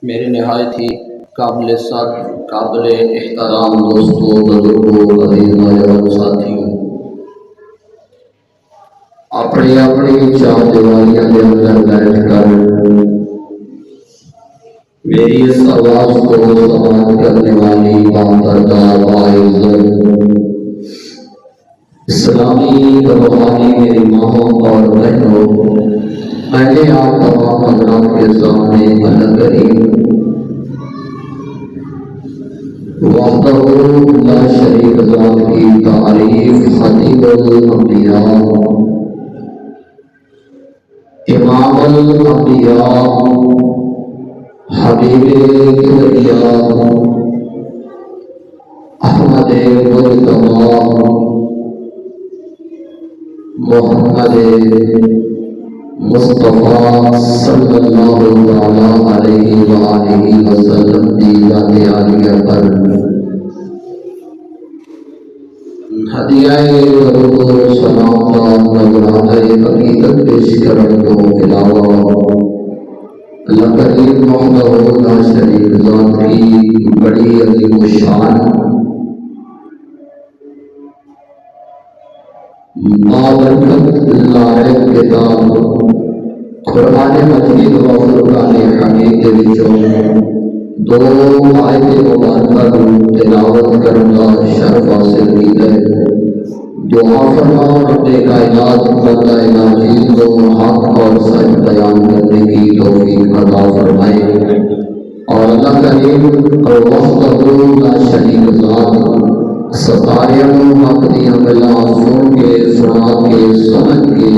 میرے نہایت ہی قابل صدر قابل احترام دوستوں بزرگوں عزیزان ساتھیوں، اپنی اپنی چار دیواریاں کے اندر بیٹھ کر میری اس آواز کو سماعت کرنے والی بامدردہ باعزت اسلامی روحانی میری ماں اور بہنوں، میں نے آپ تمام حضرات کے سامنے اللہ کریم وحدہ لا شریک ذات کی تعریف، خطیب الانبیاء امام الانبیاء حبیب کبریا احمد مجتبی محمد مصطفیٰ صلی اللہ علیہ وآلہ وسلم کی ذات عالیہ پر ہدیہ درود و سلام کا نذرانہ عقیدت پیش کرنے کے علاوہ اللہ کریم وحدہ لا شریک ذات کی بڑی عظیم و شان بابرکت لائق کتاب قرآن مجید و فرقان حمید کے وچوں دو آیت مبارکہ تلاوت کرنے کا شرف حاصل کیتا ہے۔ دعا فرما رب کائنات بندہ ناچیز کو حق اور سچ بیان کرنے کی توفیق عطا فرمائے، اور اللہ کریم وحدہ لا شریک ذات ستائم حق دیا بلا سن کے سنا کے سمجھ کے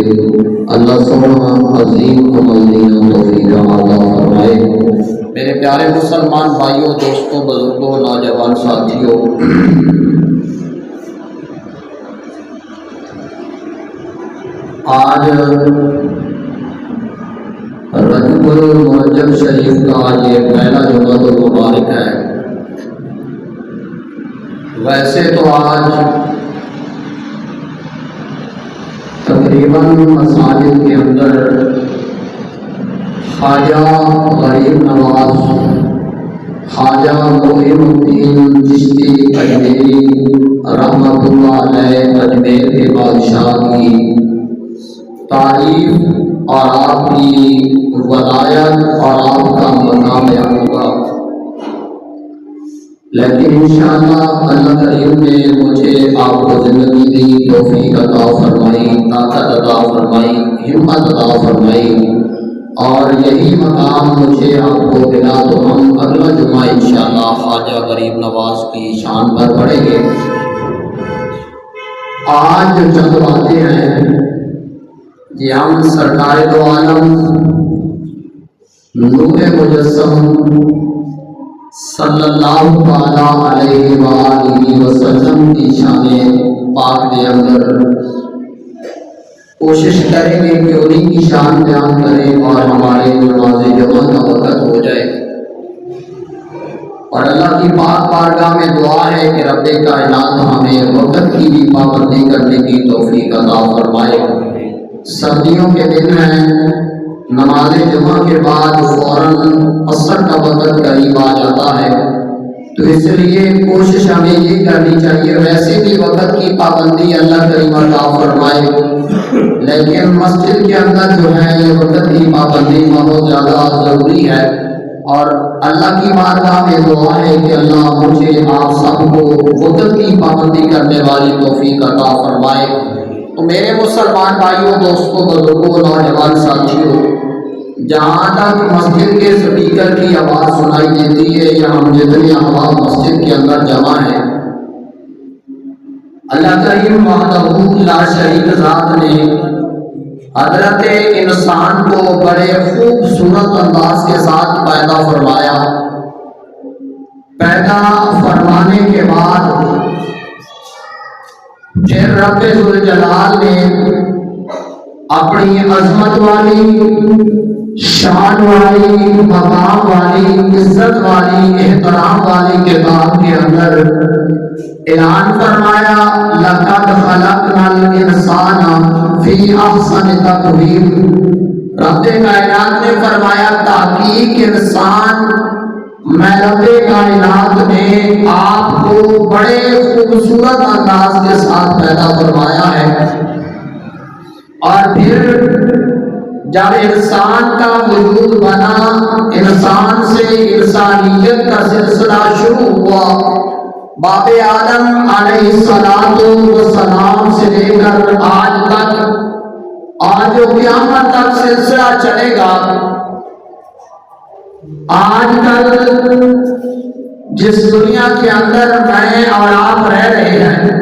اللہ سبحانہ عظیم عمل دیا توفیق عطا فرمائے۔ میرے پیارے مسلمان بھائیوں، دوستوں، بزرگوں، نوجوان ساتھیوں، آج رجب المرجب شریف کا یہ پہلا جمعہ المبارک ہے۔ ویسے تو آج تقریباً مساجد کے اندر خواجہ غریب نواز خواجہ معین الدین چشتی اجمیری رحمۃ اللہ علیہ اجمیر کے بادشاہ کی تعریف اور آپ کی ولایت اور آپ کا مقام بیان ہوگا، لیکن انشاءاللہ اللہ کریم نے مجھے آپ کو زندگی دی، توفیق عطا فرمائی، طاقت عطا فرمائی، ہمت عطا فرمائی، اور یہی مقام مجھے آپ کو ملا تو ہم اگلا جمعہ انشاءاللہ خواجہ غریب نواز کی شان پر پڑھیں گے۔ آج جو چند باتیں ہیں یہ ہم سرکار دو عالم نور مجسم صلی اللہ علیہ وآلہ وسلم کی شان پاک کے اندر کوشش کریں گے کہ انہیں کی شان بیان کریں اور ہمارے نماز جمعہ کا وقت ہو جائے، اور اللہ کی پاک بارگاہ میں دعا ہے کہ رب کائنات ہمیں وقت کی بھی پابندی کرنے کی توفیق عطا فرمائے۔ سردیوں کے دن ہیں، نماز جمعہ کے بعد فوراً عصر کا وقت قریب آ جاتا ہے، تو اس لیے کوشش ہمیں یہ کرنی چاہیے، ویسے بھی وقت کی پابندی اللہ کریم عطا فرمائے، لیکن مسجد کے اندر جو ہے یہ وقت کی پابندی بہت زیادہ ضروری ہے، اور اللہ کی بارگاہ میں دعا ہے کہ اللہ مجھے آپ سب کو وقت کی پابندی کرنے والی توفیق عطا فرمائے۔ تو میرے مسلمان بھائیوں، دوستوں، بزرگوں، نوجوان ساتھیوں، جہاں تک مسجد کے سپیکر کی آواز سنائی دیتی ہے یا ہم جتنے احباب مسجد کے اندر جمع ہیں، اللہ کریم وحدہ لا شریک ذات نے حضرت انسان کو بڑے خوبصورت انداز کے ساتھ پیدا فرمایا۔ پیدا فرمانے کے بعد پھر رب ذوالجلال نے اپنی عظمت والی، شان والی، مقام والی، عزت والی، احترام والی کتاب کے اندر اعلان فرمایا، لقد خلقنا الانسان فی احسن تقویم۔ رب کائنات نے فرمایا تحقیق انسان میں رب کائنات نے آپ کو بڑے خوبصورت انداز کے ساتھ پیدا فرمایا ہے، اور پھر جب انسان کا وجود بنا، انسان سے انسانیت کا سلسلہ شروع ہوا، باپ آدم علیہ السلام سے لے کر آج تک، اور جو قیامت تک سلسلہ چلے گا، آج کل جس دنیا کے اندر میں اور آپ رہ رہے ہیں،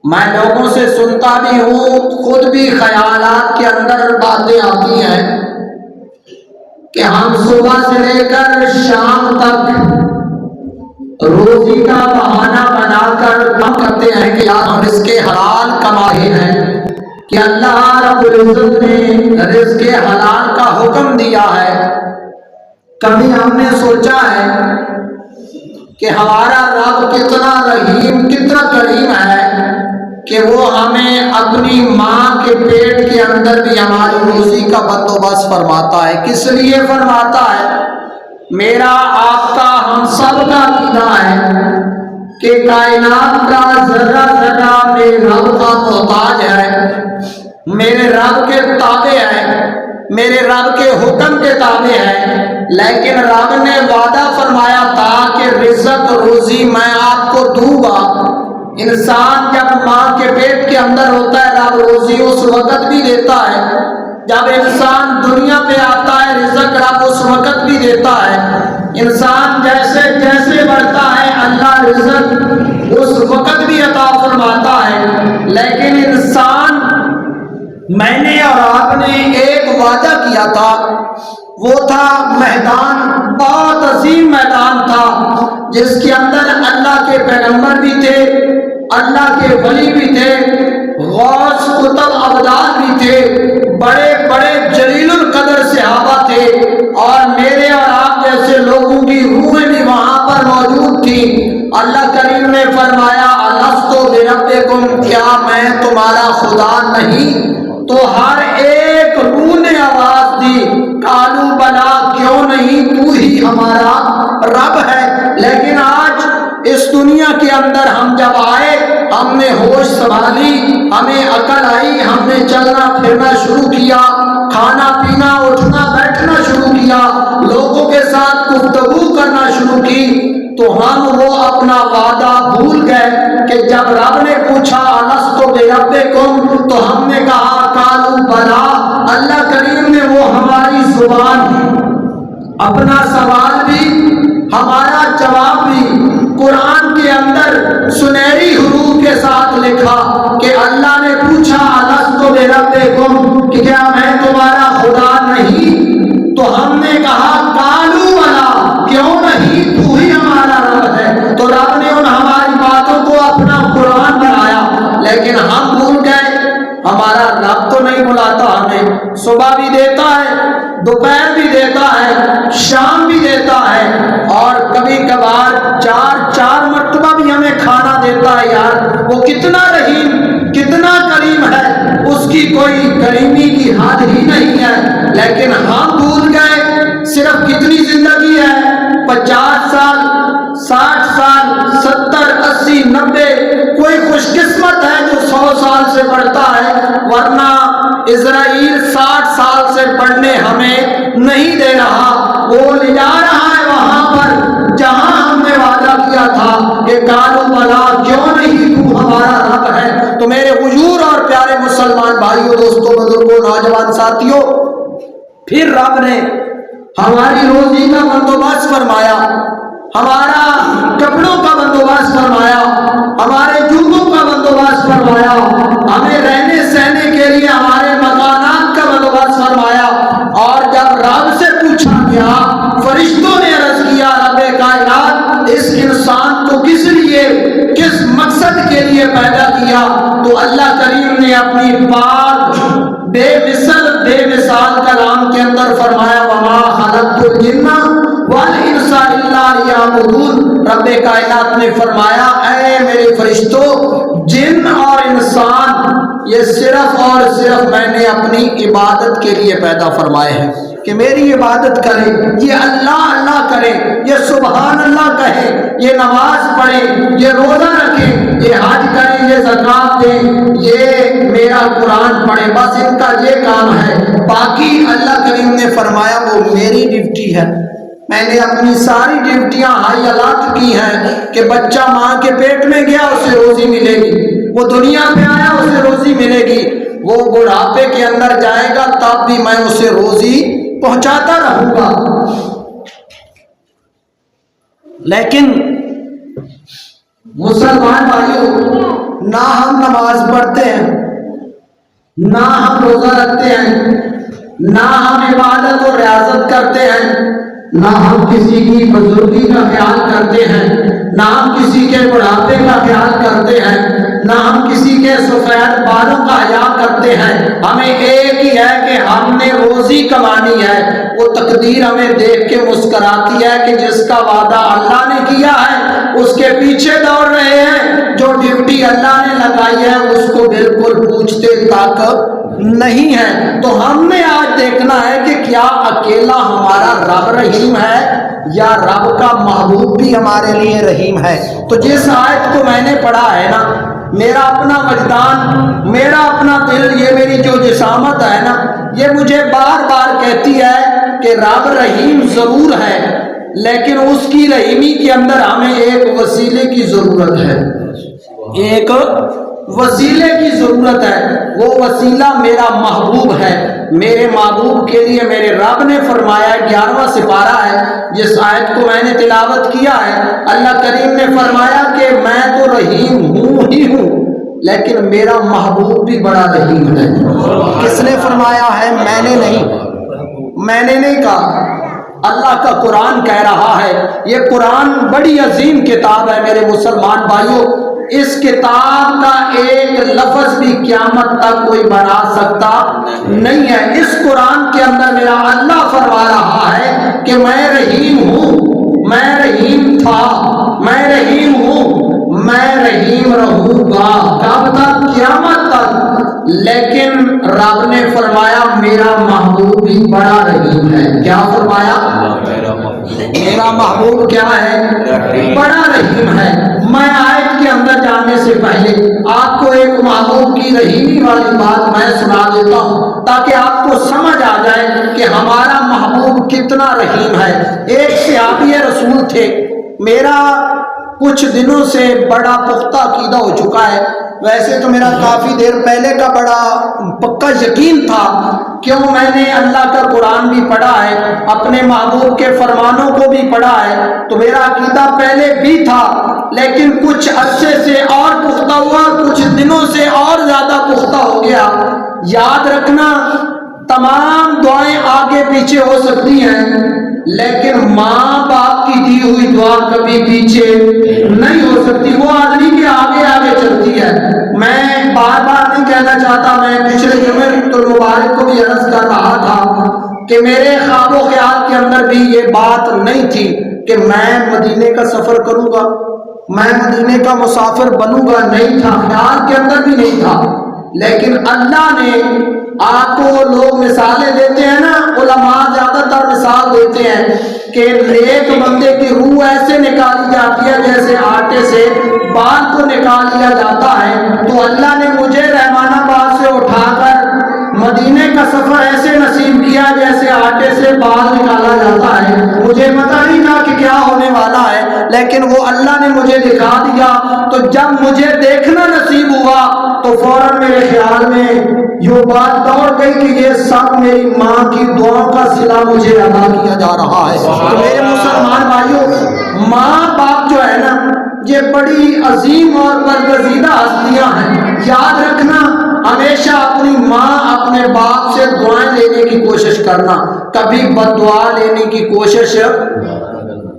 میں لوگوں سے سنتا بھی ہوں، خود بھی خیالات کے اندر باتیں آتی ہیں کہ ہم صبح سے لے کر شام تک روزی کا بہانہ بنا کر کام کرتے ہیں کہ یار ہم رزق حلال کمائے ہیں، کہ اللہ رب العزت نے رزق حلال کا حکم دیا ہے۔ کبھی ہم نے سوچا ہے کہ ہمارا رب کتنا رحیم، کتنا کریم ہے کہ وہ ہمیں اپنی ماں کے پیٹ کے اندر بھی ہماری روزی کا بندوبست فرماتا ہے؟ کس لیے فرماتا ہے؟ میرا آپ کا ہم سب کا عقیدہ ہے کہ کائنات کا ذرہ ذرہ میرے رب کا محتاج ہے، میرے رب کے تابع ہے، میرے رب کے حکم کے تابع ہے، لیکن رب نے وعدہ فرمایا تھا کہ رزق روزی میں آپ کو دوں گا۔ انسان جب ماں کے پیٹ کے اندر ہوتا ہے، رب روزی اس وقت بھی دیتا ہے، جب انسان دنیا پہ آتا ہے رزق رب اس وقت بھی دیتا ہے۔ انسان جیسے جیسے بڑھتا ہے اللہ رزق اس وقت بھی عطا فرماتا ہے، لیکن انسان، میں نے اور آپ نے ایک وعدہ کیا تھا، وہ تھا میدان، بہت عظیم میدان تھا جس کے اندر اللہ کے پیغمبر بھی تھے، اللہ کے ولی بھی تھے، غوث قطب ابدال بھی تھے، بڑے بڑے جلیل القدر صحابہ تھے، اور میرے اور آپ جیسے لوگوں کی روحیں بھی وہاں پر موجود تھیں۔ اللہ کریم نے فرمایا الستُ بربکم، کیا میں تمہارا خدا نہیں؟ تو ہر ایک روح نے آواز دی قالوا بلا، کیوں نہیں، تو ہی ہمارا رب ہے۔ لیکن آج اس دنیا کے اندر ہم جب آئے، ہم نے ہوش سنبھالی، ہمیں عقل آئی، ہم نے چلنا پھرنا شروع کیا، کھانا پینا اٹھنا بیٹھنا شروع کیا، لوگوں کے ساتھ گفتگو کرنا شروع کی، تو ہم وہ اپنا وعدہ بھول گئے کہ جب رب نے پوچھا الستُ بربکم، تو ہم نے کہا قالوا بلا۔ اللہ کریم نے وہ ہماری زبان، اپنا سوال بھی ہمارا جواب بھی قرآن کے اندر سنہری حروف کے ساتھ لکھا کہ اللہ نے پوچھا الستُ بربکم، کہ کیا میں تمہارا خدا نہیں؟ تو ہم نے کہا قالوا بلا، کیوں نہیں، تو ہی ہمارا رب ہے۔ تو رب نے ان ہماری باتوں کو اپنا قرآن بنایا، لیکن ہم بھول گئے، ہمارا رب تو نہیں بلاتا ہمیں، صبح بھی دیتا ہے، دوپہر بھی دیتا ہے، شام بھی دیتا ہے، اور کبھی کبھار چار مرتبہ بھی ہمیں کھانا دیتا ہے۔ یار وہ کتنا رحیم، کتنا کریم ہے، اس کی کوئی کریمی کی حد ہی نہیں ہے، لیکن ہم بھول گئے۔ صرف کتنی زندگی ہے؟ 50 سال، 60 سال، 70، 80، 90، کوئی خوش قسمت ہے جو 100 سال سے بڑھتا ہے، ورنہ اسرائیل 60 سال سے بڑھنے ہمیں نہیں دے رہا، وہ لے جا رہا ہے وہاں پر جہاں ہم نے وعدہ کیا تھا کہ قالوا بلا، کیوں نہیں، تو ہمارا رب ہے۔ تو میرے حضور اور پیارے مسلمان بھائیوں، دوستوں، بزرگوں، نوجوان ساتھیوں، پھر رب نے ہماری روزی کا بندوبست فرمایا، ہمارا کپڑوں کا بندوبست فرمایا، ہمارے جوتوں کا بندوبست فرمایا، ہمیں رہنے سہنے کے لیے ہمارے مکانات کا بندوبست فرمایا۔ اور جب رب سے پوچھا گیا، فرشتوں نے عرض کیا رب کائنات اس انسان کو کس لیے، کس مقصد کے لیے پیدا کیا، تو اللہ کریم نے اپنی پاک بے مثال کلام کے اندر فرمایا وما خلقت الجن والانس الا لیعبدون۔ رب کائنات نے فرمایا اے میرے فرشتوں، جن اور انسان یہ صرف اور صرف میں نے اپنی عبادت کے لیے پیدا فرمائے ہیں، کہ میری عبادت کریں، یہ اللہ اللہ کریں، یہ یہ نماز پڑھیں، یہ روزہ رکھیں، یہ حج کریں، یہ زکوٰۃ دیں، یہ میرا قرآن پڑھیں، بس ان کا یہ کام ہے۔ باقی اللہ کریم نے فرمایا وہ میری ڈیوٹی ہے، میں نے اپنی ساری ڈیوٹیاں ہائی الرٹ کی ہیں کہ بچہ ماں کے پیٹ میں گیا اسے روزی ملے گی، وہ دنیا میں آیا اسے روزی ملے گی، وہ بڑھاپے کے اندر جائے گا تب بھی میں اسے روزی پہنچاتا رہوں گا۔ لیکن مسلمان بھائیوں، نہ ہم نماز پڑھتے ہیں، نہ ہم روزہ رکھتے ہیں، نہ ہم عبادت و ریاضت کرتے ہیں، نہ ہم کسی کی بزرگی کا خیال کرتے ہیں، نہ ہم کسی کے بڑھاپے کا خیال کرتے ہیں، نہ ہم کسی کے سفید بالوں کا حیا کرتے ہیں۔ ہمیں ایک ہی ہے کہ ہم نے روزی کمانی ہے، وہ تقدیر ہمیں دیکھ کے مسکراتی ہے کہ جس کا وعدہ اللہ نے کیا ہے اس کے پیچھے دوڑ رہے ہیں، جو ڈیوٹی اللہ نے لگائی ہے اس کو بالکل پوچھتے تک نہیں ہے۔ تو ہم نے آج دیکھنا ہے کہ کیا اکیلا ہمارا رب رحیم ہے یا رب کا محبوب بھی ہمارے لیے رحیم ہے۔ تو جس آیت کو میں نے پڑھا ہے نا، میرا اپنا وجدان، میرا اپنا دل، یہ میری جو جسامت ہے نا، یہ مجھے بار بار کہتی ہے کہ رب رحیم ضرور ہے، لیکن اس کی رحیمی کے اندر ہمیں ایک وسیلے کی ضرورت ہے، ایک وسیلے کی ضرورت ہے۔ وہ وسیلہ میرا محبوب ہے۔ میرے محبوب کے لیے میرے رب نے فرمایا، 11واں سپارہ ہے جس آیت کو میں نے تلاوت کیا ہے، اللہ کریم نے فرمایا کہ میں تو رحیم ہوں ہی ہوں لیکن میرا محبوب بھی بڑا رحیم ہے۔ کس نے فرمایا ہے؟ میں نے نہیں کہا، اللہ کا قرآن کہہ رہا ہے۔ یہ قرآن بڑی عظیم کتاب ہے میرے مسلمان بھائیوں، اس کتاب کا ایک لفظ بھی قیامت تک کوئی بنا سکتا نہیں ہے۔ اس قرآن کے اندر میرا اللہ فرما رہا ہے کہ میں رحیم ہوں، میں رحیم تھا، میں رحیم ہوں، میں رحیم رہوں گا، کب تک؟ قیامت تک۔ لیکن رب نے فرمایا میرا محبوب بھی بڑا رحیم ہے۔ کیا فرمایا؟ میرا محبوب کیا ہے؟ بڑا رحیم ہے۔ میں آیت کے اندر جانے سے پہلے آپ کو ایک محبوب کی رحیمی والی بات میں سنا دیتا ہوں تاکہ آپ کو سمجھ آ جائے کہ ہمارا محبوب کتنا رحیم ہے۔ ایک صحابی رسول تھے، میرا کچھ دنوں سے بڑا پختہ عقیدہ ہو چکا ہے، ویسے تو میرا کافی دیر پہلے کا بڑا پکا یقین تھا، کیوں میں نے اللہ کا قرآن بھی پڑھا ہے، اپنے محبوب کے فرمانوں کو بھی پڑھا ہے، تو میرا عقیدہ پہلے بھی تھا، لیکن کچھ عرصے سے اور پختہ ہوا، کچھ دنوں سے اور زیادہ پختہ ہو گیا۔ یاد رکھنا، تمام دعائیں آگے پیچھے ہو سکتی ہیں لیکن ماں باپ کی دی ہوئی دعا کبھی پیچھے نہیں ہو سکتی، وہ آدمی کے آگے آگے چلتی ہے۔ میں بار بار نہیں کہنا چاہتا، میں پچھلے جمعے المبارک کو بھی عرض کر رہا تھا کہ میرے خواب و خیال کے اندر بھی یہ بات نہیں تھی کہ میں مدینے کا سفر کروں گا، میں مدینے کا مسافر بنوں گا، نہیں تھا، خیال کے اندر بھی نہیں تھا۔ لیکن اللہ نے آپ کو، لوگ مثالیں دیتے ہیں نا، علماء زیادہ تر مثال دیتے ہیں کہ نیک بندے کی روح ایسے نکالی جاتی ہے جیسے آٹے سے بال کو نکال لیا جاتا ہے، تو اللہ نے مجھے رحمان آباد سے اٹھا کر مدینے کا سفر ایسے نصیب کیا جیسے آٹے سے بال نکالا جاتا ہے۔ مجھے پتہ نہیں تھا کہ کیا ہونے والا ہے، لیکن وہ اللہ نے مجھے دکھا دیا۔ تو جب مجھے دیکھنا نصیب ہوا تو فوراً میرے خیال میں یہ بات دوڑ گئی کہ یہ سب میری ماں کی دعاؤں کا صلہ مجھے ادا کیا جا رہا ہے۔ تو میرے مسلمان بھائیوں، ماں باپ جو ہے نا، یہ بڑی عظیم اور برگزیدہ ہستیاں ہیں۔ یاد رکھنا، ہمیشہ اپنی ماں، اپنے باپ سے دعائیں لینے کی کوشش کرنا، کبھی بد دعا لینے کی کوشش۔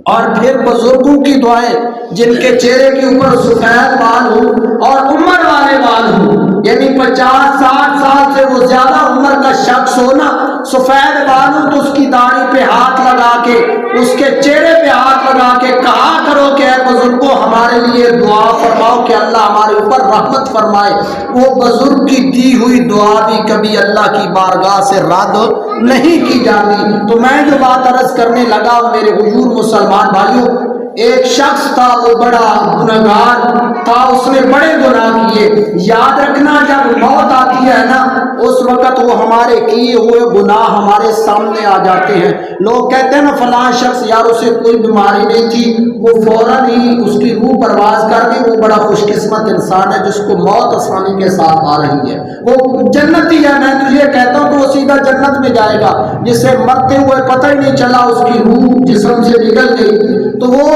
اور پھر بزرگوں کی دعائیں جن کے چہرے کے اوپر سفید بال ہوں اور عمر والے بال ہوں، یعنی 50-60 سال سے وہ زیادہ عمر کا شخص ہو نا، سفید بال ہوں، تو اس کی داڑھی پہ ہاتھ لگا کے، اس کے چہرے پہ ہاتھ لگا کے کہا کرو کہ اے بزرگوں ہمارے لیے دعا فرماؤ کہ اللہ ہمارے اوپر رحمت فرمائے۔ وہ بزرگ کی دی ہوئی دعا بھی کبھی اللہ کی بارگاہ سے رد نہیں کی جاتی۔ تو میں جو بات عرض کرنے لگا میرے حضور مسلمان بھائیوں، ایک شخص تھا وہ بڑا گنہگار تھا، اس نے بڑے گناہ کیے. یاد رکھنا جب موت آتی ہے نا اس وقت وہ ہمارے کیے ہوئے گناہ ہمارے سامنے آ جاتے ہیں. لوگ کہتے ہیں نا فلاں شخص یار اسے کوئی بیماری نہیں تھی، وہ فوراً ہی اس کی روح پرواز کر دی، وہ بڑا خوش قسمت انسان ہے جس کو موت آسانی کے ساتھ آ رہی ہے، وہ جنتی ہے. میں تجھے کہتا ہوں کہ وہ سیدھا جنت میں جائے گا. جسے مرتے ہوئے پتہ ہی نہیں چلا اس کی روح جسم سے نکل گئی، تو وہ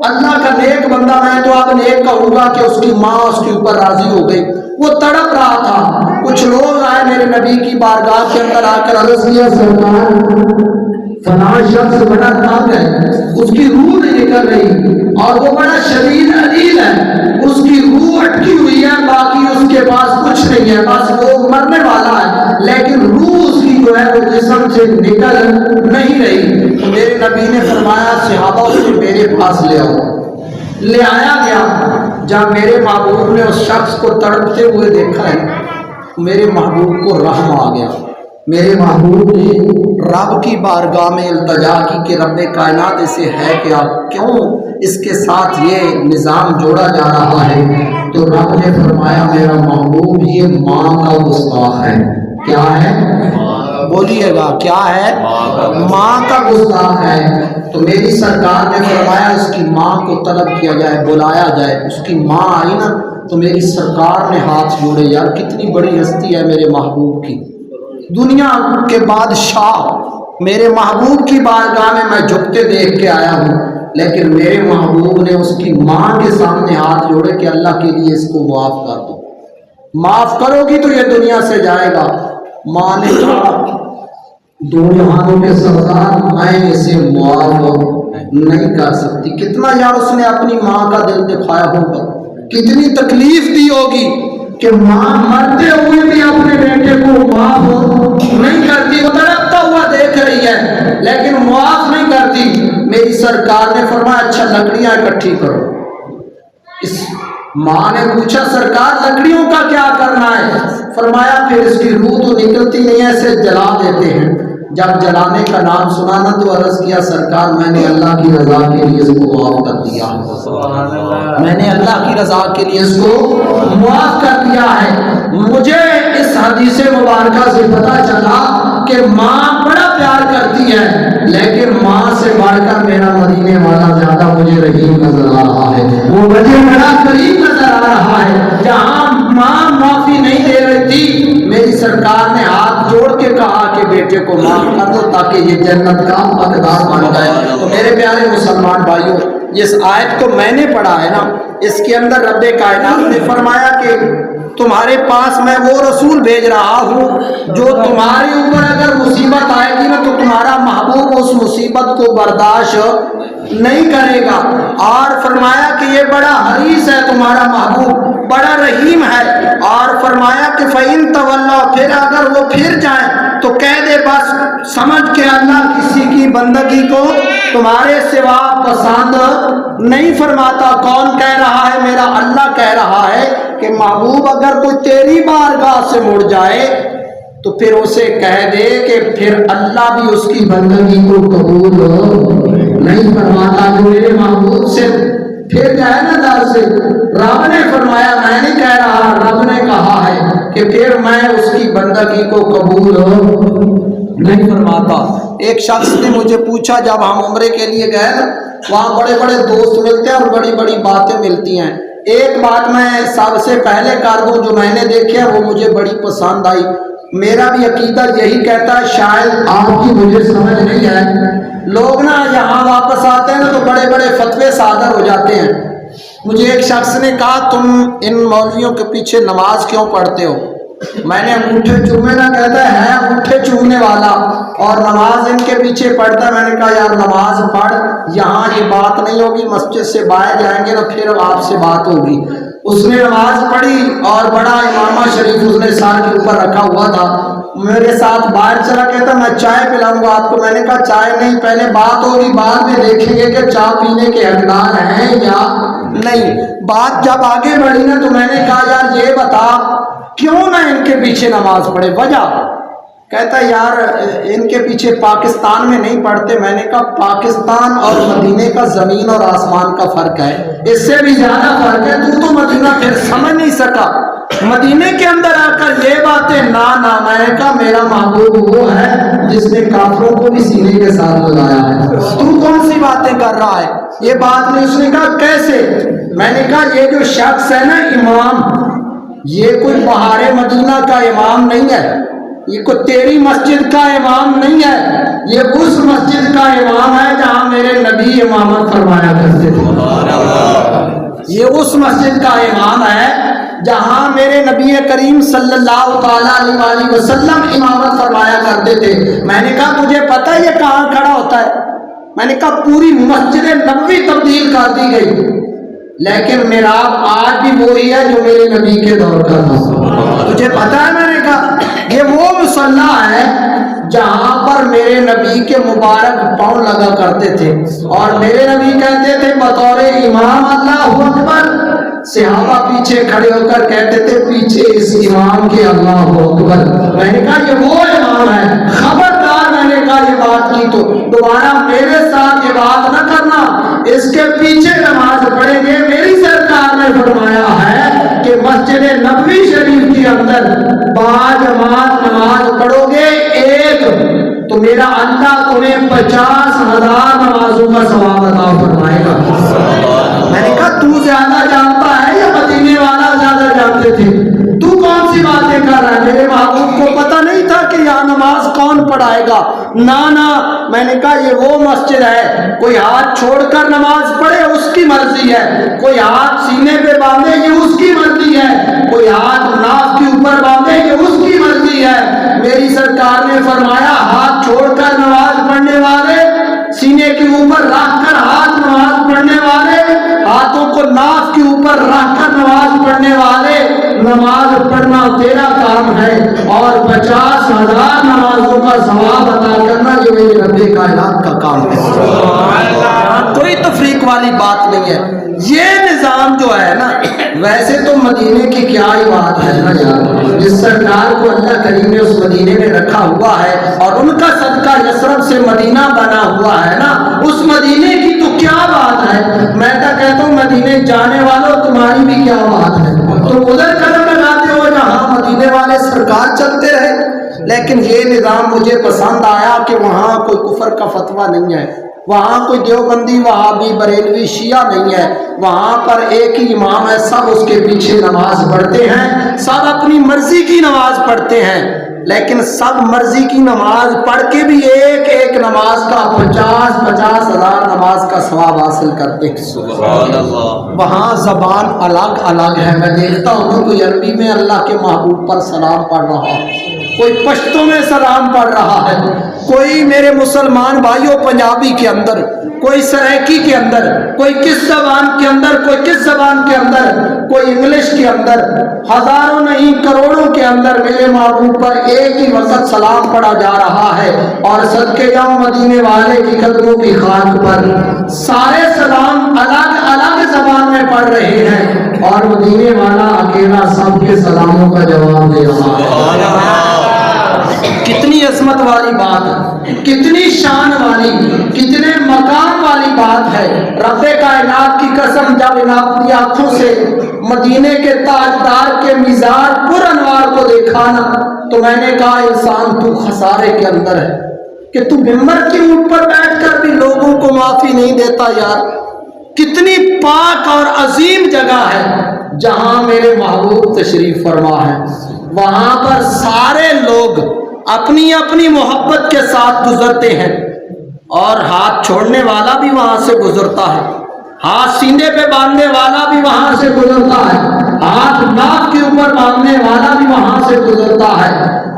اللہ کا نیک بندہ، میں تو اب نیک کہوں گا کہ اس کی ماں اس کے اوپر راضی ہو گئی. وہ تڑپ رہا تھا. کچھ لوگ آئے میرے نبی کی بارگاہ کے اندر آ کر عرض کیا سرکار فلاں شخص بڑا تنگ ہے، اس کی روح نہیں نکل رہی اور وہ بڑا شدید علیل ہے، اس کی روح اٹکی ہوئی ہے، باقی اس کے پاس کچھ نہیں ہے، بس وہ مرنے والا ہے لیکن روح اس کی جو ہے وہ جسم سے نکل نہیں رہی. تو میرے نبی نے فرمایا صحابہ اسے میرے پاس لے آؤ. لے آیا گیا. جب میرے محبوب نے اس شخص کو تڑپتے ہوئے دیکھا ہے میرے محبوب کو رحم آ گیا. میرے محبوب نے رب کی بارگاہ میں التجا کی کہ رب کائنات اسے ہے کیا، کیوں اس کے ساتھ یہ نظام جوڑا جا رہا ہے؟ تو رب نے فرمایا میرا محبوب یہ ماں کا گستاخ ہے. کیا ہے؟ بولیے گا کیا ہے؟ ماں کا گستاخ ہے. تو میری سرکار نے فرمایا اس کی ماں کو طلب کیا جائے، بلایا جائے. اس کی ماں آئی نا تو میری سرکار نے ہاتھ جوڑے. یار کتنی بڑی ہستی ہے میرے محبوب کی، دنیا کے بادشاہ میرے محبوب کی بارگاہ میں میں جھکتے دیکھ کے آیا ہوں، لیکن میرے محبوب نے اس کی ماں کے سامنے ہاتھ جوڑے کہ اللہ کے لیے اس کو معاف کر دو، معاف کرو گی تو یہ دنیا سے جائے گا. ماں نے کہا دو جہانوں کے سردار میں اسے معاف نہیں کر سکتی. کتنا یار اس نے اپنی ماں کا دل دکھایا ہوگا، کتنی تکلیف دی ہوگی کہ ماں مرتے ہوئے بھی اپنے بیٹے کو معاف نہیں کرتی. وہ تڑپتا ہوا دیکھ رہی ہے لیکن معاف نہیں کرتی. میری سرکار نے فرمایا اچھا لکڑیاں اکٹھی کرو. اس ماں نے پوچھا سرکار لکڑیوں کا کیا کرنا ہے؟ فرمایا پھر اس کی روح تو نکلتی نہیں ہے، اسے جلا دیتے ہیں. جب جلانے کا نام سنا نا تو عرض کیا سرکار میں نے اللہ کی رضا کے لیے اس کو معاف کر دیا، میں نے اللہ کی رضا کے لیے اس کو معاف کر دیا ہے. مجھے اس حدیث مبارکہ سے پتہ چلا کہ ماں بڑا پیار کرتی ہے لیکن ماں سے بڑھ کر میرا مدینے والا زیادہ مجھے رحیم نظر آ رہا ہے، وہ مجھے بڑا قریب نظر آ رہا ہے. جہاں ماں معافی نہیں دے رہی تھی میری سرکار نے ہاتھ جوڑ کے کہا کہ بیٹے کو معاف کر دو تاکہ یہ جنت کا حقدار بن جائے. تو میرے پیارے مسلمان بھائیوں جس آیت کو میں نے پڑھا ہے نا اس کے اندر رب کائنات نے فرمایا کہ تمہارے پاس میں وہ رسول بھیج رہا ہوں جو تمہارے اوپر اگر مصیبت آئے گی نا تو تمہارا محبوب اس مصیبت کو برداشت نہیں کرے گا. اور فرمایا کہ یہ بڑا حریص ہے تمہارا محبوب، بڑا رحیم ہے. اور فرمایا کہ فَإِن تَوَلَّوْا پھر اگر وہ پھر جائیں تو کہہ دے بس سمجھ کے اللہ کسی کی بندگی کو تمہارے سوا پسند نہیں فرماتا. کون کہہ رہا ہے؟ میرا اللہ کہہ رہا ہے کہ محبوب اگر کوئی تیری بارگاہ سے مڑ جائے تو پھر اسے کہہ دے کہ پھر اللہ بھی اس کی بندگی کو قبول نہیں فرماتا. جو میرے محبوب سے پھر جائے نا در سے، رب نے فرمایا میں نہیں کہہ رہا، رب نے کہا ہے کہ پھر میں اس کی بندگی کو قبول نہیں فرماتا. ایک شخص نے مجھے پوچھا جب ہم عمرے کے لیے گئے نا وہاں بڑے بڑے دوست ملتے ہیں اور بڑی بڑی باتیں ملتی ہیں. ایک بات میں سب سے پہلے کر دوں جو میں نے دیکھا وہ مجھے بڑی پسند آئی. میرا بھی عقیدہ یہی کہتا ہے، شاید آپ کی مجھے سمجھ نہیں ہے. لوگ نا یہاں واپس آتے ہیں نا تو بڑے بڑے فتوے صادر ہو جاتے ہیں. مجھے ایک شخص نے کہا تم ان مولویوں کے پیچھے نماز کیوں پڑھتے ہو؟ میں نے انگوٹھے چومے نا، کہتا ہے انگوٹھے چومنے والا اور نماز ان کے پیچھے پڑھتا ہے. میں نے کہا یار نماز پڑھ، یہاں یہ بات نہیں ہوگی، مسجد سے باہر جائیں گے نا پھر آپ سے بات ہوگی. اس نے نماز پڑھی اور بڑا امامہ شریف اس نے سر کے اوپر رکھا ہوا تھا، میرے ساتھ باہر چلا. کہتا میں چائے پلاؤں گا آپ کو. میں نے کہا چائے نہیں، پہلے بات ہوگی، بعد میں دیکھیں گے کہ چائے پینے کے حقدار ہیں یا نہیں. بات جب آگے بڑھی نا تو میں نے کہا یار یہ بتا کیوں نہ ان کے پیچھے نماز پڑھے؟ وجہ کہتا یار ان کے پیچھے پاکستان میں نہیں پڑھتے. میں نے کہا پاکستان اور مدینے کا زمین اور آسمان کا فرق ہے, اس سے بھی زیادہ فرق ہے. تو مدینہ پھر سمجھ نہیں سکا. مدینے کے اندر آ کر یہ باتیں نا میں نے کہا میرا محبوب وہ ہے جس نے کافروں کو بھی سینے کے ساتھ لگایا ہے. تو کون سی باتیں کر رہا ہے؟ یہ بات نہیں. اس نے کہا کیسے؟ میں نے کہا یہ جو شخص ہے نا امام, یہ کوئی بہار مدینہ کا امام نہیں ہے, یہ کوئی تیری مسجد کا امام نہیں ہے, یہ اس مسجد کا امام ہے جہاں میرے نبی امامت فرمایا کرتے تھے. یہ اس مسجد کا امام ہے جہاں میرے نبی کریم صلی اللہ تعالیٰ علیہ وسلم امامت فرمایا کرتے تھے. میں نے کہا تجھے پتہ ہے یہ کہاں کھڑا ہوتا ہے؟ میں نے کہا پوری مسجد نبوی تبدیل کر دی گئی, لیکن محراب آج بھی وہی ہے جو میرے نبی کے دور کا تھا. تجھے پتا ہے؟ میں نے کہا یہ وہ مصلی ہے جہاں پر میرے نبی کے مبارک پاؤں لگا کرتے تھے, اور میرے نبی کہتے تھے بطور امام اللہ اکبر. صحابہ پیچھے کھڑے ہو کر کہتے تھے پیچھے اس امام کے اللہ اکبر. میں نے کہا یہ وہ امام ہے, خبردار. میں نے کہا یہ بات کی تو دوبارہ میرے ساتھ یہ بات نہ کرنا, اس کے پیچھے نماز پڑھیں گے. میری سرکار نے فرمایا ہے کہ مسجد نبوی شریف کے اندر باجماعت نماز پڑھو گے ایک تو میرا اللہ تمہیں 50,000 نمازوں کا ثواب عطا فرمائے گا. میں نے کہا تو زیادہ جانتا ہے یا مدینے والا زیادہ جانتے تھے؟ تو کون سی باتیں کر رہا ہے؟ میرے محبوب کو پتہ نہیں تھا کہ یہاں نماز کون پڑھائے گا. نا میں نے کہا یہ وہ مسجد ہے, کوئی ہاتھ چھوڑ کر نماز پڑھے اس کی مرضی ہے, کوئی ہاتھ سینے پہ باندھے یہ اس کی مرضی ہے, کوئی ہاتھ ناف کے اوپر باندھے یہ اس کی مرضی ہے. میری سرکار نے فرمایا ہاتھ چھوڑ کر نماز پڑھنے والے, سینے کے اوپر رکھ کر ہاتھ نماز پڑھنے والے, ہاتھوں کو ناف کے اوپر رکھ کر نماز پڑھنے والے, نماز پڑھنا تیرا کام ہے اور 50,000 نمازوں کا ثواب عطا کرنا یہ میرے رب کائنات کا کام ہے. کوئی تفریق والی بات نہیں ہے. یہ نظام جو ہے نا, ویسے تو مدینے کی کیا ہی بات ہے نا یار, جس سرکار کو اللہ کریم نے اس مدینے میں رکھا ہوا ہے اور ان کا صدقہ یثرب سے مدینہ بنا ہوا ہے نا, اس مدینے کی تو کیا بات ہے. میں تو کہتا ہوں مدینے جانے والوں تمہاری بھی کیا بات ہے, تم ادھر قدم لگاتے ہو جہاں مدینے والے سرکار چلتے رہے. لیکن یہ نظام مجھے پسند آیا کہ وہاں کوئی کفر کا فتویٰ نہیں ہے, وہاں کوئی دیوبندی وہابی بریلوی شیعہ نہیں ہے, وہاں پر ایک ہی امام ہے, سب اس کے پیچھے نماز پڑھتے ہیں, سب اپنی مرضی کی نماز پڑھتے ہیں, لیکن سب مرضی کی نماز پڑھ کے بھی ایک ایک نماز کا 50,000 نماز کا ثواب حاصل کرتے ہیں. سبحان اللہ. وہاں زبان الگ الگ ہے. میں دیکھتا ہوں کوئی عربی میں اللہ کے محبوب پر سلام پڑھ رہا ہے, کوئی پشتو میں سلام پڑھ رہا ہے, کوئی میرے مسلمان بھائیوں پنجابی کے اندر, کوئی سرائکی کے اندر, کوئی کس زبان کے اندر, کوئی کس زبان کے اندر, کوئی انگلش کے اندر, ہزاروں نہیں کروڑوں کے اندر میرے محبوب پر ایک ہی وقت سلام پڑھا جا رہا ہے. اور صدقے جاؤں مدینے والے کی قدموں کی خاک پر سارے سلام الگ الگ زبان میں پڑھ رہے ہیں اور مدینے والا اکیلا سب کے سلاموں کا جواب دے رہا ہے. کتنی عظمت والی بات, کتنی شان والی, کتنے مقام والی بات ہے. رب کائنات کی قسم جب ان اپنی آنکھوں سے مدینے کے تاجدار کے مزار پر انوار کو دیکھا نا تو میں نے کہا انسان تو خسارے کے اندر ہے کہ تو ممبر کے اوپر بیٹھ کر بھی لوگوں کو معافی نہیں دیتا. یار کتنی پاک اور عظیم جگہ ہے جہاں میرے محبوب تشریف فرما ہے. وہاں پر سارے لوگ اپنی اپنی محبت کے ساتھ گزرتے ہیں اور ہاتھ چھوڑنے والا بھی وہاں سے گزرتا ہے, ہاتھ سینے پہ باندھنے والا بھی وہاں سے گزرتا ہے, ہاتھ ناک کے اوپر باندھنے والا بھی وہاں سے گزرتا ہے.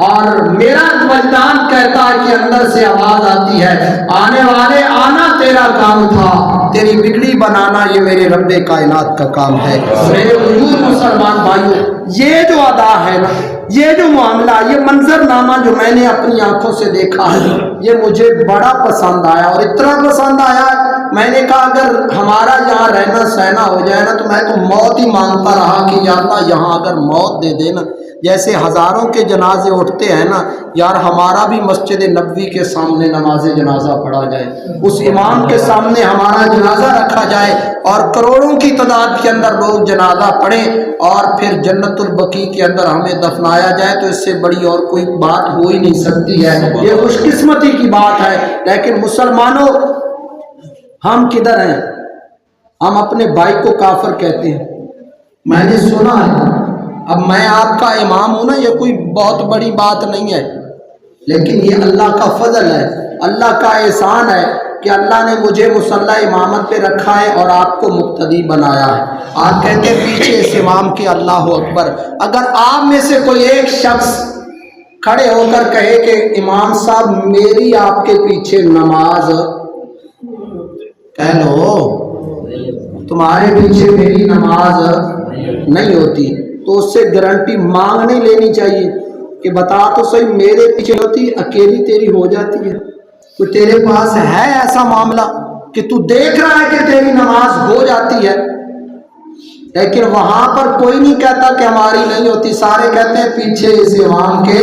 اور میرا وجدان کہتا ہے کہ اندر سے آواز آتی ہے آنے والے آنا تیرا کام تھا, تیری بگڑی بنانا یہ میرے رب کائنات کا کام ہے. میرے حضور مسلمان بھائیوں, یہ جو ادا ہے نا یہ جو معاملہ، یہ منظرنامہ جو میں نے اپنی آنکھوں سے دیکھا ہے، یہ مجھے بڑا پسند آیا، اور اتنا پسند آیا میں نے کہا اگر ہمارا یہاں رہنا سہنا ہو جائے نا تو میں تو موت ہی مانگتا رہا کہ یا اللہ یہاں اگر موت دے دے نا، جیسے ہزاروں کے جنازے اٹھتے ہیں نا یار، ہمارا بھی مسجد نبوی کے سامنے نماز جنازہ پڑھا جائے، اس امام کے سامنے ہمارا جنازہ رکھا جائے اور کروڑوں کی تعداد کے اندر لوگ جنازہ پڑھیں اور پھر جنت البقیع کے اندر ہمیں دفنایا جائے، تو اس سے بڑی اور کوئی بات ہو ہی نہیں سکتی ہے، یہ خوش قسمتی کی بات ہے۔ لیکن مسلمانوں، ہم کدھر ہیں؟ ہم اپنے بھائی کو کافر کہتے ہیں، میں نے سنا ہے۔ اب میں آپ کا امام ہوں نا، یہ کوئی بہت بڑی بات نہیں ہے، لیکن یہ اللہ کا فضل ہے، اللہ کا احسان ہے کہ اللہ نے مجھے مصلی امامت پہ رکھا ہے اور آپ کو مقتدی بنایا ہے۔ آپ کہتے ہیں پیچھے اس امام کے اللہ اکبر، اگر آپ میں سے کوئی ایک شخص کھڑے ہو کر کہے کہ امام صاحب میری آپ کے پیچھے نماز، کہہ لو تمہارے پیچھے میری نماز نہیں ہوتی، تو اس سے گارنٹی مانگ نہیں لینی چاہیے کہ بتا تو صحیح میرے پیچھے ہوتی اکیلی تیری ہو جاتی ہے؟ تو تیرے پاس ہے ایسا معاملہ کہ تو دیکھ رہا ہے کہ تیری نماز ہو جاتی ہے، لیکن وہاں پر کوئی نہیں کہتا کہ ہماری نہیں ہوتی، سارے کہتے ہیں پیچھے اس امام کے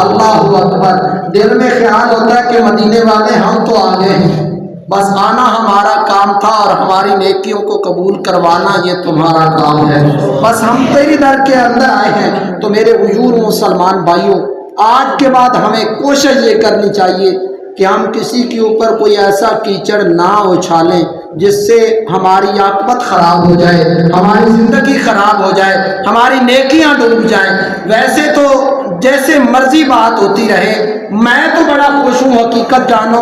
اللہ اکبر۔ دل میں خیال ہوتا ہے کہ مدینے والے ہم تو آگے ہیں، بس آنا ہمارا کام تھا اور ہماری نیکیوں کو قبول کروانا یہ تمہارا کام ہے، بس ہم تیری در کے اندر آئے ہیں۔ تو میرے حضور مسلمان بھائیوں، آج کے بعد ہمیں کوشش یہ کرنی چاہیے کہ ہم کسی کے اوپر کوئی ایسا کیچڑ نہ اچھالیں جس سے ہماری عاقبت خراب ہو جائے، ہماری زندگی خراب ہو جائے، ہماری نیکیاں ڈوب جائیں۔ ویسے تو جیسے مرضی بات ہوتی رہے، میں تو بڑا خوش ہوں، حقیقت جانو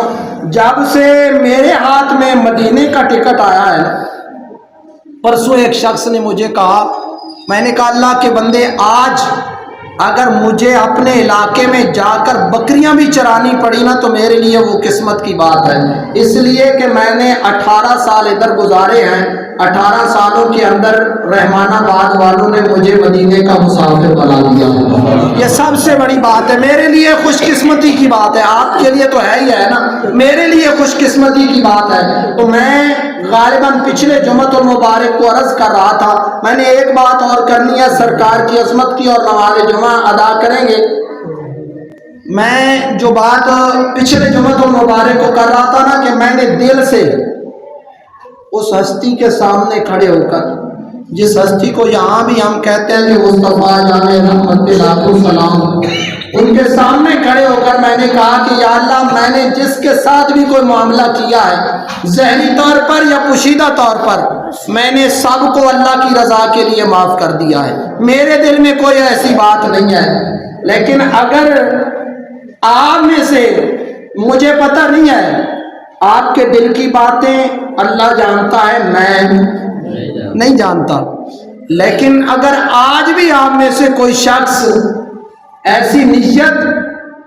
جب سے میرے ہاتھ میں مدینے کا ٹکٹ آیا ہے، پرسوں ایک شخص نے مجھے کہا، میں نے کہا اللہ کے بندے، آج اگر مجھے اپنے علاقے میں جا کر بکریاں بھی چرانی پڑی نا تو میرے لیے وہ قسمت کی بات ہے، اس لیے کہ میں نے 18 سال ادھر گزارے ہیں، 18 سالوں کے اندر رحمان آباد والوں نے مجھے مدینے کا مسافر بنا دیا، یہ سب سے بڑی بات ہے، میرے لیے خوش قسمتی کی بات ہے، آپ کے لیے تو ہے ہی ہے نا، میرے لیے خوش قسمتی کی بات ہے۔ تو میں غالباً پچھلے جمعۃ المبارک کو عرض کر رہا تھا، میں نے ایک بات اور کرنی ہے سرکار کی عظمت کی اور نماز جمعہ ادا کریں گے۔ میں جو بات پچھلے جمعۃ المبارک کو کر رہا تھا نا کہ میں نے دل سے اس ہستی کے سامنے کھڑے ہو کر، جس ہستی کو یہاں بھی ہم کہتے ہیں کہ مصطفیٰ جان رحمت لاکھوں سلام، ان کے سامنے کھڑے ہو کر میں نے کہا کہ یا اللہ، میں نے جس کے ساتھ بھی کوئی معاملہ کیا ہے ظاہری طور پر یا پوشیدہ طور پر، میں نے سب کو اللہ کی رضا کے لیے معاف کر دیا ہے، میرے دل میں کوئی ایسی بات نہیں ہے۔ لیکن اگر آپ میں سے، مجھے پتہ نہیں ہے، آپ کے دل کی باتیں اللہ جانتا ہے، میں نہیں جانتا، لیکن اگر آج بھی آپ میں سے کوئی شخص ایسی نیت،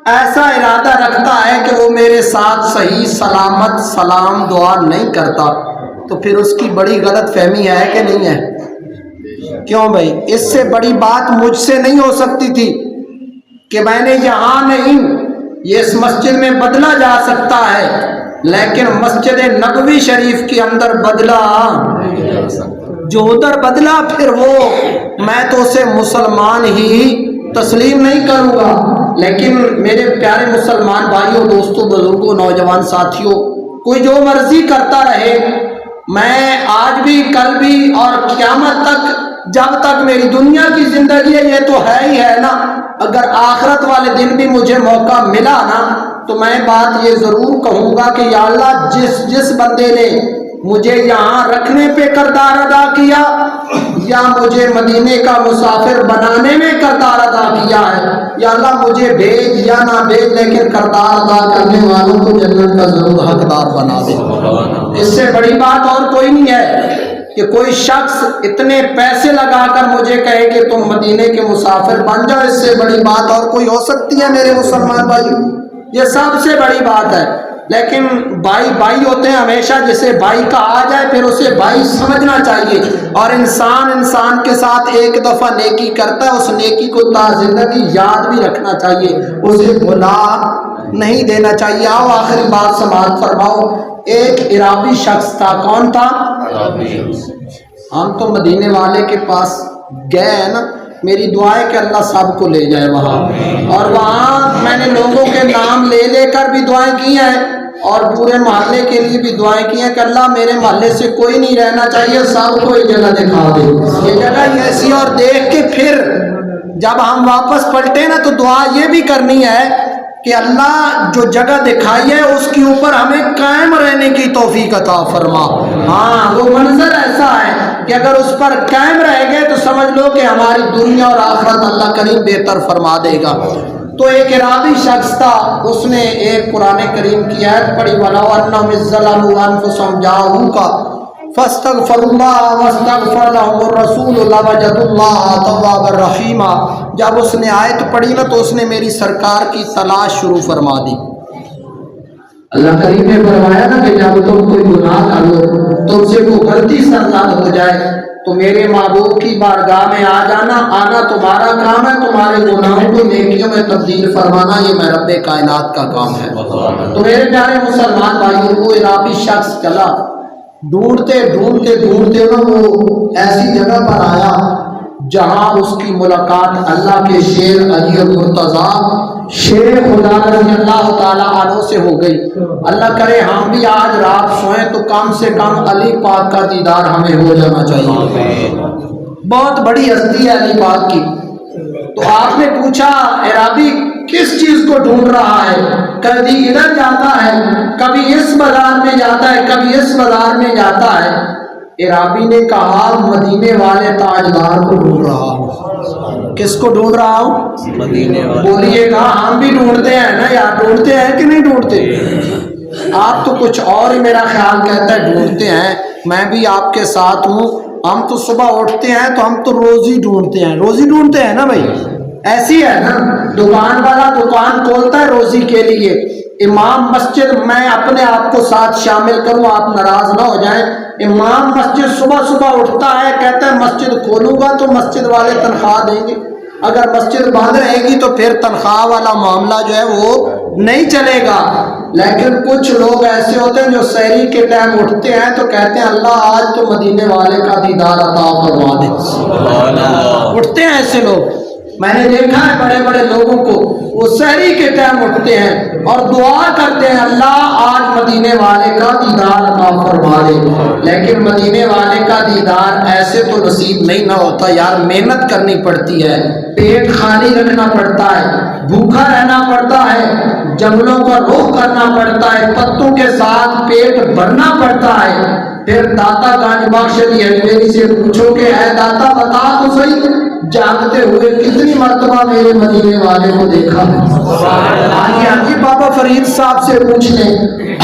ایسا ارادہ رکھتا ہے کہ وہ میرے ساتھ صحیح سلامت سلام دعا نہیں کرتا، تو پھر اس کی بڑی غلط فہمی ہے کہ نہیں ہے؟ کیوں بھائی؟ اس سے بڑی بات مجھ سے نہیں ہو سکتی تھی کہ میں نے یہاں نہیں، یہ اس مسجد میں بدلا جا سکتا ہے، لیکن مسجد نبوی شریف کے اندر بدلا، جو ادھر بدلا پھر وہ میں تو اسے مسلمان ہی تسلیم نہیں کروں گا۔ لیکن میرے پیارے مسلمان بھائیوں، دوستوں، بزرگوں، نوجوان ساتھیوں، کوئی جو مرضی کرتا رہے، میں آج بھی، کل بھی اور قیامت تک، جب تک میری دنیا کی زندگی ہے، یہ تو ہے ہی ہے نا، اگر آخرت والے دن بھی مجھے موقع ملا نا تو میں بات یہ ضرور کہوں گا کہ یا اللہ، جس بندے نے مجھے یہاں رکھنے پہ کردار ادا کیا یا مجھے مدینے کا مسافر بنانے میں کردار ادا کیا ہے، یا اللہ مجھے بھیج یا نہ بھیج، لیکن کردار ادا کرنے والوں کو جنت کا ضرور حقدار بنا دے۔ اس سے بڑی بات اور کوئی نہیں ہے کہ کوئی شخص اتنے پیسے لگا کر مجھے کہے کہ تم مدینے کے مسافر بن جاؤ، اس سے بڑی بات اور کوئی ہو سکتی ہے میرے مسلمان بھائی؟ یہ سب سے بڑی بات ہے۔ لیکن بھائی ہوتے ہیں ہمیشہ، جسے بھائی کا آ جائے پھر اسے بھائی سمجھنا چاہیے، اور انسان کے ساتھ ایک دفعہ نیکی کرتا ہے، اس نیکی کو تا زندگی یاد بھی رکھنا چاہیے، اسے بھلا نہیں دینا چاہیے۔ آؤ آخری بات سماعت فرماؤ۔ ایک عرابی شخص تھا، کون تھا؟ ہم تو مدینے والے کے پاس گئے ہیں نا، میری دعا ہے کہ اللہ سب کو لے جائے وہاں، اور وہاں میں نے لوگوں کے نام لے لے کر بھی دعائیں کی ہیں، اور پورے محلے کے لیے بھی دعائیں کی ہیں کہ اللہ میرے محلے سے کوئی نہیں رہنا چاہیے، سب کو یہ جگہ دکھا دے، یہ جگہ ایسی، اور دیکھ کے پھر جب ہم واپس پلٹے نا تو دعا یہ بھی کرنی ہے کہ اللہ جو جگہ دکھائی ہے اس کے اوپر ہمیں قائم رہنے کی توفیق عطا فرما۔ ہاں وہ منظر ایسا ہے کہ اگر اس پر قائم رہ گئے تو سمجھ لو کہ ہماری دنیا اور آخرت اللہ کریم بہتر فرما دے گا۔ تو ایک عرابی شخص تھا، اس نے ایک قرآن کریم کی آیت پڑھی، وَلَوْ أَنَّهُمْ إِذ ظَّلَمُوا أَنفُسَهُمْ جَاءُوكَ فَاسْتَغْفَرُوا اللَّهَ وَاسْتَغْفَرَ لَهُمُ الرَّسُولُ لَوَجَدُوا اللَّهَ تَوَّابًا رَحِيمًا۔ جب اس نے آیت پڑھی نا تو اس نے میری سرکار کی تلاش شروع فرما دی۔ اللہ کریم نے فرمایا نا کہ جب تم کوئی گناہ کرو، تم سے کوئی غلطی سرزد ہو جائے تو میرے محبوب کی بارگاہ میں آ جانا، آنا تمہارا کام ہے، تمہارے گناہوں کو نیکیوں میں تبدیل فرمانا یہ میں رب کائنات کا کام ہے۔ تو میرے پیارے مسلمان بھائیوں، وہ عرابی شخص چلا، ڈھونڈتے نا وہ ایسی جگہ پر آیا جہاں اس کی ملاقات اللہ کے شیر علی المرتضیٰ شیر خدا رضی اللہ تعالیٰ عنہ سے ہو گئی۔ اللہ کرے ہم بھی آج رات سوئیں تو کم سے کم علی پاک کا دیدار ہمیں ہو جانا چاہیے، بہت بڑی ہستی ہے علی پاک کی۔ تو آپ نے پوچھا عرابی کس چیز کو ڈھونڈ رہا ہے؟ کبھی ادھر جاتا ہے، کبھی اس بازار میں جاتا ہے، کبھی اس بازار میں جاتا ہے۔ عرابی نے کہا مدینے والے تاجدار کو ڈھونڈ رہا ہوں۔ کس کو ڈھونڈ رہا ہوں؟ مدینے والے۔ بولیے گا ہم بھی ڈھونڈتے ہیں نا یار، ڈھونڈتے ہیں کہ نہیں ڈھونڈتے؟ آپ تو کچھ اور ہی میرا خیال کہتا ہے ڈھونڈتے ہیں، میں بھی آپ کے ساتھ ہوں۔ ہم تو صبح اٹھتے ہیں تو ہم تو روزی ڈھونڈتے ہیں، روزی ڈھونڈتے ہیں نا بھائی، ایسی ہے نا، دکان والا دکان کھولتا ہے روزی کے لیے، امام مسجد، میں اپنے آپ کو ساتھ شامل کروں آپ ناراض نہ ہو جائیں، امام مسجد صبح اٹھتا ہے کہتا ہے مسجد کھولوں گا تو مسجد والے تنخواہ دیں گے، اگر مسجد بند رہے گی تو پھر تنخواہ والا معاملہ جو ہے وہ نہیں چلے گا۔ لیکن کچھ لوگ ایسے ہوتے ہیں جو سحری کے ٹائم اٹھتے ہیں تو کہتے ہیں اللہ آج تو مدینے والے کا دیدار عطا فرما دے، اٹھتے ہیں ایسے لوگ، میں نے دیکھا ہے بڑے بڑے لوگوں کو، وہ سحری کے ٹائم اٹھتے ہیں اور دعا کرتے ہیں اللہ آج مدینے والے کا دیدار عطا فرما دے۔ لیکن مدینے والے کا دیدار ایسے تو نصیب نہیں نہ ہوتا یار، محنت کرنی پڑتی ہے، پیٹ خالی رکھنا پڑتا ہے، بھوکا رہنا پڑتا ہے، جنگلوں کا رخ کرنا پڑتا ہے، پتوں کے ساتھ پیٹ بھرنا پڑتا ہے۔ پھر داتا گنج بخش علی حجویری سے پوچھو کہ اے داتا بتا تو صحیح جاگتے ہوئے کتنی مرتبہ میرے مدینے والے کو دیکھا ہے؟ ہاں جی بابا فرید صاحب سے پوچھ لیں۔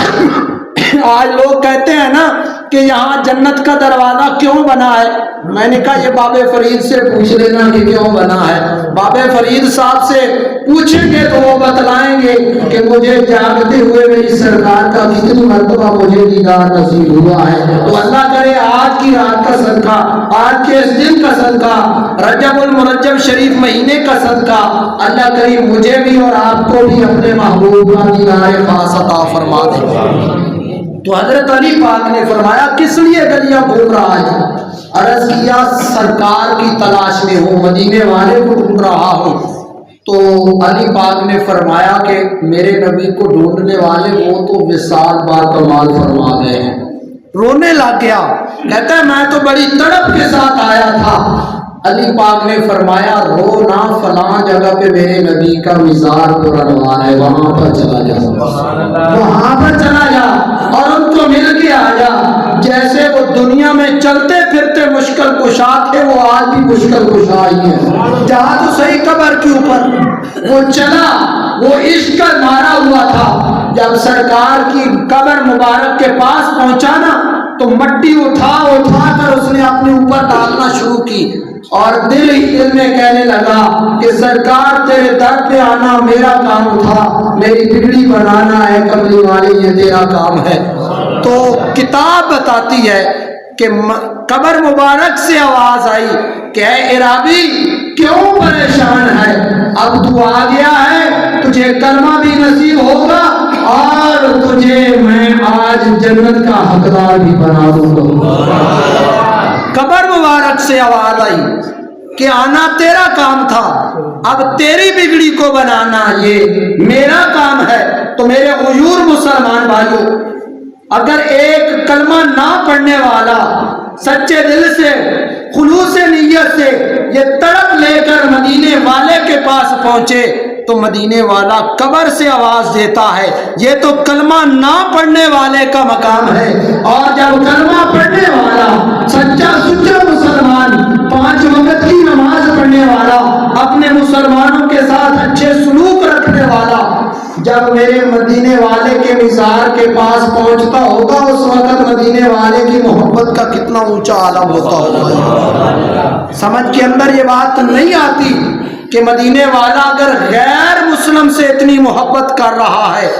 آج لوگ کہتے ہیں نا کہ یہاں جنت کا دروازہ کیوں بنا ہے، میں نے کہا یہ بابے فرید سے پوچھ لینا کہ کیوں بنا ہے، بابے فرید صاحب سے پوچھیں گے تو وہ بتلائیں گے کہ مجھے جاگتے ہوئے میری سرکار کا کتنی مرتبہ مجھے دیدار نصیب ہوا ہے۔ تو اللہ کرے آج کی رات کا صدقہ، آج کے اس دن کا صدقہ، رجب المرجب شریف مہینے کا صدقہ، اللہ کریم مجھے بھی اور آپ کو بھی اپنے محبوب کا دیدار خاص عطا فرما دے۔ تو حضرت علی پاک نے فرمایا کس لیے گلیاں گھوم رہا ہے؟ عرض کیا سرکار کی تلاش میں ہوں، مدینے والے کو ڈھونڈ رہا ہوں۔ تو علی پاک نے فرمایا کہ میرے نبی کو ڈھونڈنے والے وہ تو وصال با کمال فرما گئے ہیں۔ رونے لگ گیا، کہتا ہے میں تو بڑی تڑپ کے ساتھ آیا تھا۔ علی پاک نے فرمایا رو نہ، فلاں جگہ پہ میرے نبی کا مزار پرانوار ہے، وہاں پر چلا جا، وہاں پر چلا جا اور ان کو مل کے آ جا۔ جیسے وہ دنیا میں چلتے پھرتے مشکل کشا تھے، وہ آج بھی مشکل کشا ہی ہے۔ جہاں تو صحیح قبر کے اوپر وہ چلا، وہ عشق کا مارا ہوا تھا۔ جب سرکار کی قبر مبارک کے پاس پہنچا نا تو مٹی اٹھا کر اس نے اپنے اوپر ڈالنا شروع کی۔ اور دل ہی دل میں کہنے لگا کہ سرکار تیرے در پہ آنا میرا کام تھا، میری بگڑی بنانا ہے کملی والے یہ تیرا کام ہے۔ تو کتاب بتاتی ہے کہ قبر مبارک سے آواز آئی کہ اے عرابی کیوں پریشان ہے، اب تو آ گیا ہے، تجھے کلمہ بھی نصیب ہوگا اور تجھے میں آج جنت کا حقدار بھی بنا دوں گا۔ قبر مبارک سے آواز آئی کہ آنا تیرا کام تھا، اب تیری بگڑی کو بنانا یہ میرا کام ہے۔ تو میرے غیور مسلمان بھائیوں، اگر ایک کلمہ نہ پڑھنے والا سچے دل سے خلوص نیت سے یہ تڑپ لے کر مدینے والے کے پاس پہنچے تو مدینے والا قبر سے آواز دیتا ہے، یہ تو کلمہ نہ پڑھنے والے کا مقام ہے۔ اور جب کلمہ پڑھنے والا سچا سچا مسلمان 5 وقت کی نماز پڑھنے والا اپنے مسلمانوں کے ساتھ اچھے سلوک رکھنے والا جب میرے مدینے والے کے مزار کے پاس پہنچتا ہوگا اس وقت مدینے والے کی محبت کا کتنا اونچا عالم ہوتا ہوگا۔ سمجھ کے اندر یہ بات نہیں آتی کہ مدینے والا اگر غیر مسلم سے اتنی محبت کر رہا ہے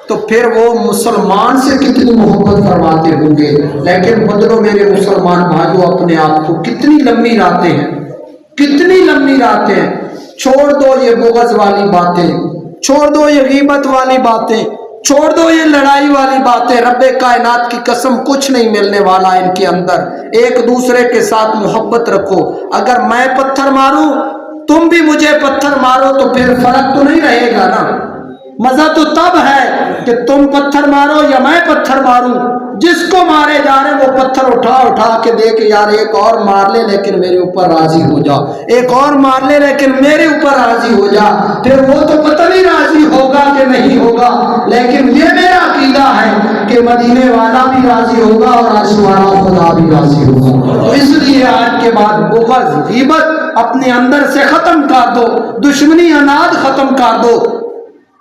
تو پھر وہ مسلمان سے کتنی محبت فرماتے ہوں گے۔ لیکن بدلو میرے مسلمان بھائیوں اپنے آپ کو، کتنی لمبی راتیں ہیں، کتنی لمبی راتیں ہیں۔ چھوڑ دو یہ بغض والی باتیں، چھوڑ دو یہ غیبت والی باتیں، چھوڑ دو یہ لڑائی والی باتیں۔ رب کائنات کی قسم کچھ نہیں ملنے والا ان کے اندر۔ ایک دوسرے کے ساتھ محبت رکھو۔ اگر میں پتھر ماروں تم بھی مجھے پتھر مارو تو پھر فرق تو نہیں رہے گا نا۔ مزہ تو تب ہے کہ تم پتھر مارو یا میں پتھر ماروں، جس کو مارے جا رہے وہ پتھر اٹھا اٹھا کے دے کہ یار ایک اور مار لے لیکن میرے اوپر راضی ہو جا، ایک اور مار لے لیکن میرے اوپر راضی ہو جا۔ پھر وہ تو پتہ نہیں راضی ہوگا کہ نہیں ہوگا، لیکن یہ میرا عقیدہ ہے کہ مدینے والا بھی راضی ہوگا اور عرش والا خدا بھی راضی ہوگا۔ تو اس لیے آج کے بعد بغض غیبت اپنے اندر سے ختم کر دو، دشمنی اناد ختم کر دو۔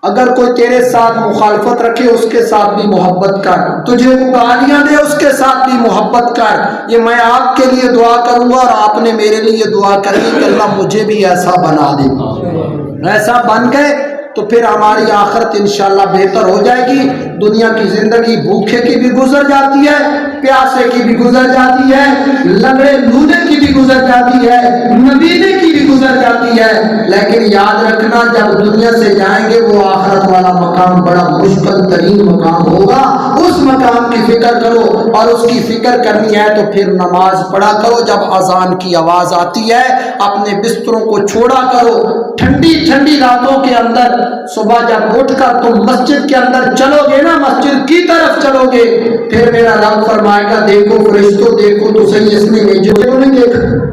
اگر کوئی تیرے ساتھ مخالفت رکھے اس کے ساتھ بھی محبت کر، تجھے وہ گالیاں دے اس کے ساتھ بھی محبت کر۔ یہ میں آپ کے لیے دعا کروں گا اور آپ نے میرے لیے دعا کرنی کہ اللہ مجھے بھی ایسا بنا دے۔ ایسا بن گئے تو پھر ہماری آخرت انشاءاللہ بہتر ہو جائے گی۔ دنیا کی زندگی بھوکے کی بھی گزر جاتی ہے، پیاسے کی بھی گزر جاتی ہے، لنگڑے لودے کی بھی گزر جاتی ہے، نبینے کی بھی گزر جاتی ہے، لیکن یاد رکھنا جب دنیا سے جائیں گے وہ آخرت والا مقام بڑا مشکل ترین مقام ہوگا۔ اس مقام کی فکر کرو، اور اس کی فکر کرنی ہے تو پھر نماز پڑھا کرو۔ جب اذان کی آواز آتی ہے اپنے بستروں کو چھوڑا کرو، ٹھنڈی ٹھنڈی راتوں کے اندر صبح جب اٹھ کر تم مسجد کے اندر چلو گے نا، مسجد کی طرف چلو گے، پھر میرا رب فرمائے گا دیکھو فرشتوں دیکھو تو صحیح، اس نے مجھے نہیں دیکھا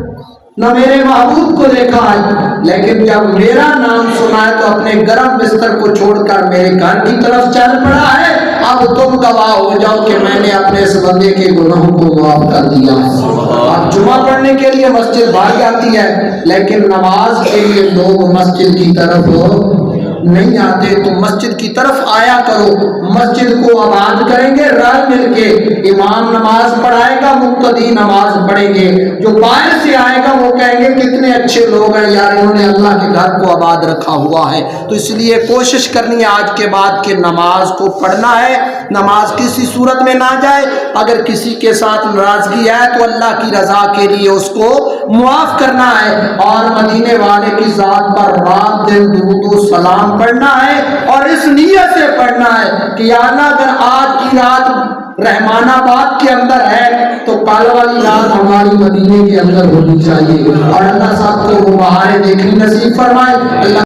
نہ میرے محبوب کو دیکھا ہے، لیکن جب میرا نام سنا ہے تو اپنے گرم بستر کو چھوڑ کر میرے گھر کی طرف چل پڑا ہے۔ اب تم گواہ ہو جاؤ کہ میں نے اپنے اس بندے کے گناہوں کو معاف کر دیا ہے۔ اب جمعہ پڑھنے کے لیے مسجد بھاگ جاتی ہے، لیکن نماز کے لیے لوگ مسجد کی طرف نہیں آتے، تو مسجد کی طرف آیا کرو۔ مسجد کو آباد کریں گے رل مل کے، امام نماز پڑھائے گا، مقتدی نماز پڑھیں گے، جو باہر سے آئے گا وہ کہیں گے کتنے اچھے لوگ ہیں یار، انہوں نے اللہ کے گھر کو آباد رکھا ہوا ہے۔ تو اس لیے کوشش کرنی ہے آج کے بعد کہ نماز کو پڑھنا ہے، نماز کسی صورت میں نہ جائے۔ اگر کسی کے ساتھ ناراضگی ہے تو اللہ کی رضا کے لیے اس کو معاف کرنا ہے، اور مدینے والے کی ذات پر رات دن درود و سلام پڑھنا ہے، اور اس نیت سے پڑھنا ہے کہ یا اللہ اگر آج کی رات رحمان آباد کے اندر ہے تو کل والی رات ہماری مدینے کے اندر ہونی چاہیے، اور اللہ صاحب کو وہ بہاریں دیکھنی نصیب فرمائے۔ اللہ